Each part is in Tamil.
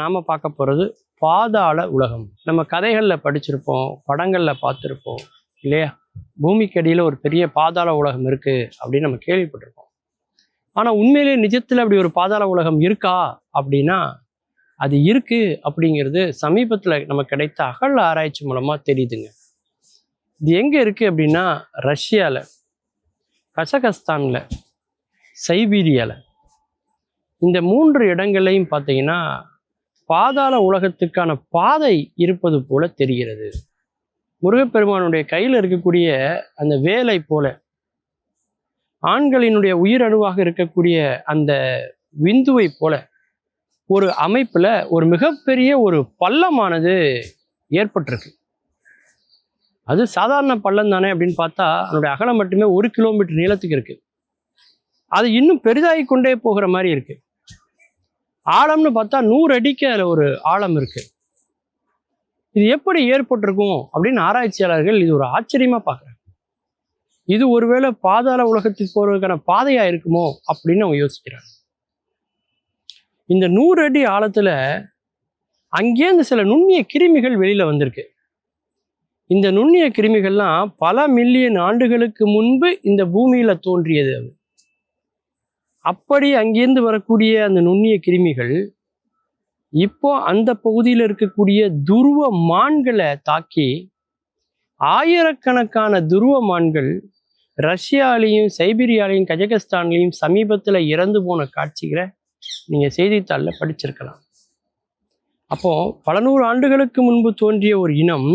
நாம பார்க்க போகிறது பாதாள உலகம். நம்ம கதைகளில் படிச்சிருப்போம், படங்களில் பார்த்துருப்போம் இல்லையா? பூமிக்கு அடியில் ஒரு பெரிய பாதாள உலகம் இருக்குது அப்படின்னு நம்ம கேள்விப்பட்டிருப்போம். ஆனால் உண்மையிலே நிஜத்தில் அப்படி ஒரு பாதாள உலகம் இருக்கா அப்படின்னா அது இருக்குது அப்படிங்கிறது சமீபத்தில் நமக்கு கிடைத்த அகழ் ஆராய்ச்சி மூலமாக தெரியுதுங்க. இது எங்கே இருக்குது அப்படின்னா ரஷ்யாவில், கசகஸ்தானில், சைபீரியாவில், இந்த 3 இடங்கள்லையும் பார்த்தீங்கன்னா பாதாள உலகத்துக்கான பாதை இருப்பது போல தெரிகிறது. முருகப்பெருமானுடைய கையில் இருக்கக்கூடிய அந்த வேலை போல, ஆண்களினுடைய உயிரணுவாக இருக்கக்கூடிய அந்த விந்துவை போல ஒரு அமைப்பில் ஒரு மிகப்பெரிய ஒரு பள்ளமானது ஏற்பட்டிருக்கு. அது சாதாரண பள்ளம் தானே அப்படின்னு பார்த்தா அதனுடைய அகலம் மட்டுமே 1 கிலோமீட்டர் நீளத்துக்கு இருக்குது. அது இன்னும் பெரிதாகி கொண்டே போகிற மாதிரி இருக்குது. ஆழம்னு பார்த்தா 100 அடிக்கு அதில் ஒரு ஆழம் இருக்குது. இது எப்படி ஏற்பட்டிருக்கும் அப்படின்னு ஆராய்ச்சியாளர்கள் இது ஒரு ஆச்சரியமாக பார்க்குறாங்க. இது ஒருவேளை பாதாள உலகத்துக்கு போகிறதுக்கான பாதையாக இருக்குமோ அப்படின்னு அவங்க யோசிக்கிறாங்க. இந்த 100 அடி ஆழத்தில் அங்கேருந்து சில நுண்ணிய கிருமிகள் வெளியில் வந்திருக்கு. இந்த நுண்ணிய கிருமிகள்லாம் பல மில்லியன் ஆண்டுகளுக்கு முன்பு இந்த பூமியில் தோன்றியது. அது அப்படி அங்கேருந்து வரக்கூடிய அந்த நுண்ணிய கிருமிகள் இப்போ அந்த பகுதியில் இருக்கக்கூடிய துருவ மான்களை தாக்கி ஆயிரக்கணக்கான துருவ மான்கள் ரஷ்யாலையும், சைபீரியாலையும், கஜகஸ்தான்லையும் சமீபத்தில் இறந்து போன காட்சிகளை நீங்கள் செய்தித்தாளில் படிச்சிருக்கலாம். அப்போ பல 100 ஆண்டுகளுக்கு முன்பு தோன்றிய ஒரு இனம்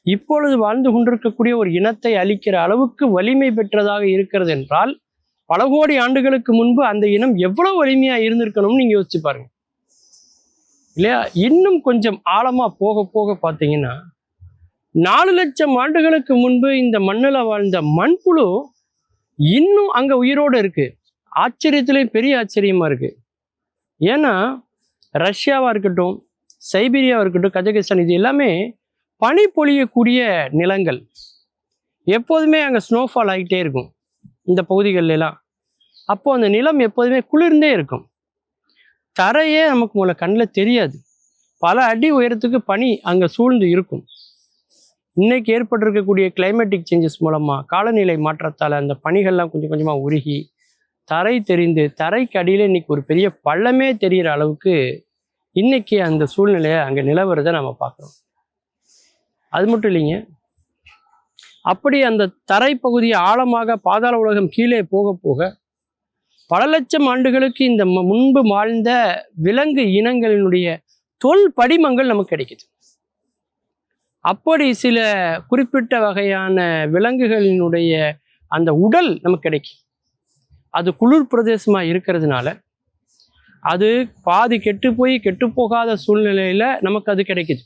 இப்பொழுது வாழ்ந்து கொண்டிருக்கக்கூடிய ஒரு இனத்தை அழிக்கிற அளவுக்கு வலிமை பெற்றதாக இருக்கிறது என்றால் பல கோடி ஆண்டுகளுக்கு முன்பு அந்த இனம் எவ்வளவு வலிமையா இருந்திருக்கணும்னு நீங்க யோசிச்சு பாருங்க இல்லையா? இன்னும் கொஞ்சம் ஆழமா போக போக பார்த்தீங்கன்னா 4 லட்சம் ஆண்டுகளுக்கு முன்பு இந்த மண்ணில் வாழ்ந்த மண்புழு இன்னும் அங்க உயிரோடு இருக்கு. ஆச்சரியத்திலே பெரிய ஆச்சரியமா இருக்கு. ஏன்னா ரஷ்யாவா இருக்கட்டும், சைபீரியாவா இருக்கட்டும், கஜகஸ்தான், இது எல்லாமே பனி பொழியக்கூடிய நிலங்கள். எப்போதுமே அங்கே ஸ்னோஃபால் ஆகிட்டே இருக்கும் இந்த பகுதிகளெல்லாம். அப்போது அந்த நிலம் எப்போதுமே குளிர்ந்தே இருக்கும். தரையே நமக்கு முதல்ல கண்ணில் தெரியாது. பல அடி உயரத்துக்கு பனி அங்கே சூழ்ந்து இருக்கும். இன்னைக்கு ஏற்பட்டிருக்கக்கூடிய கிளைமேட்டிக் சேஞ்சஸ் மூலமாக, காலநிலை மாற்றத்தால் அந்த பனிகள்லாம் கொஞ்சம் கொஞ்சமாக உருகி தரை தெரிந்து தரைக்கு அடியில் இன்னைக்கு ஒரு பெரிய பள்ளமே தெரிகிற அளவுக்கு இன்னைக்கு அந்த சூழ்நிலையை அங்கே நிலவரதை நம்ம பார்க்குறோம். அது மட்டும் இல்லைங்க, அப்படி அந்த தரைப்பகுதி ஆழமாக பாதாள உலகம் கீழே போக போக பல லட்சம் ஆண்டுகளுக்கு இந்த முன்பு வாழ்ந்த விலங்கு இனங்களினுடைய தொல் படிமங்கள் நமக்கு கிடைக்குது. அப்படி சில குறிப்பிட்ட வகையான விலங்குகளினுடைய அந்த உடல் நமக்கு கிடைக்கும். அது குளிர் பிரதேசமாக இருக்கிறதுனால அது பாதி கெட்டு போகாத சூழ்நிலையில் நமக்கு அது கிடைக்குது.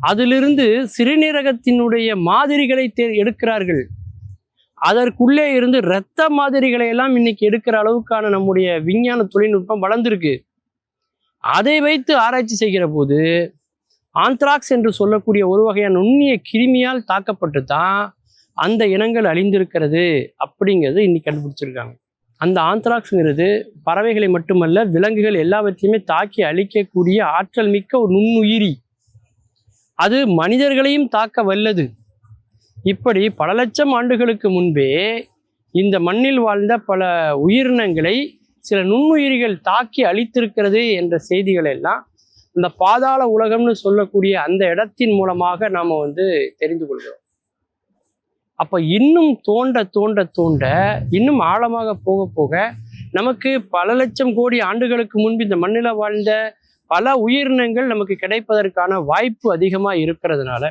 அதிலிருந்து சிறுநீரகத்தினுடைய மாதிரிகளை எடுக்கிறார்கள். அதற்குள்ளே இருந்து இரத்த மாதிரிகளை எல்லாம் இன்னைக்கு எடுக்கிற அளவுக்கான நம்முடைய விஞ்ஞான தொழில்நுட்பம் வளர்ந்துருக்கு. அதை வைத்து ஆராய்ச்சி செய்கிற போது ஆந்த்ராக்ஸ் என்று சொல்லக்கூடிய ஒரு வகையான நுண்ணிய கிருமியால் தாக்கப்பட்டு தான் அந்த இனங்கள் அழிந்திருக்கிறது அப்படிங்கிறது இன்னைக்கு கண்டுபிடிச்சிருக்காங்க. அந்த ஆந்த்ராக்ஸ்ங்கிறது பறவைகளை மட்டுமல்ல, விலங்குகள் எல்லாவற்றையுமே தாக்கி அழிக்கக்கூடிய ஆற்றல் மிக்க ஒரு நுண்ணுயிரி. அது மனிதர்களையும் தாக்க வல்லது. இப்படி பல லட்சம் ஆண்டுகளுக்கு முன்பே இந்த மண்ணில் வாழ்ந்த பல உயிரினங்களை சில நுண்ணுயிரிகள் தாக்கி அழித்திருக்கிறது என்ற செய்திகள் எல்லாம் இந்த பாதாள உலகம்னு சொல்லக்கூடிய அந்த இடத்தின் மூலமாக நாம் தெரிந்து கொள்கிறோம். அப்போ இன்னும் தோண்ட தோண்ட தோண்ட இன்னும் ஆழமாக போக போக நமக்கு பல லட்சம் கோடி ஆண்டுகளுக்கு முன்பு இந்த மண்ணில் வாழ்ந்த பல உயிரினங்கள் நமக்கு கிடைப்பதற்கான வாய்ப்பு அதிகமாக இருக்கிறதுனால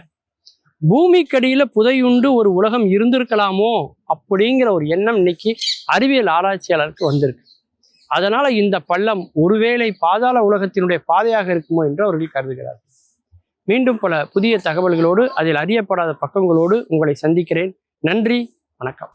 பூமிக்கடியில் புதையுண்டு ஒரு உலகம் இருந்திருக்கலாமோ அப்படிங்கிற ஒரு எண்ணம் இன்னைக்கு அறிவியல் ஆராய்ச்சியாளருக்கு வந்திருக்கு. அதனால இந்த பள்ளம் ஒருவேளை பாதாள உலகத்தினுடைய பாதையாக இருக்குமோ என்று அவர்கள் கருதுகிறார்கள். மீண்டும் பல புதிய தகவல்களோடு, அதில் அறியப்படாத பக்கங்களோடு உங்களை சந்திக்கிறேன். நன்றி, வணக்கம்.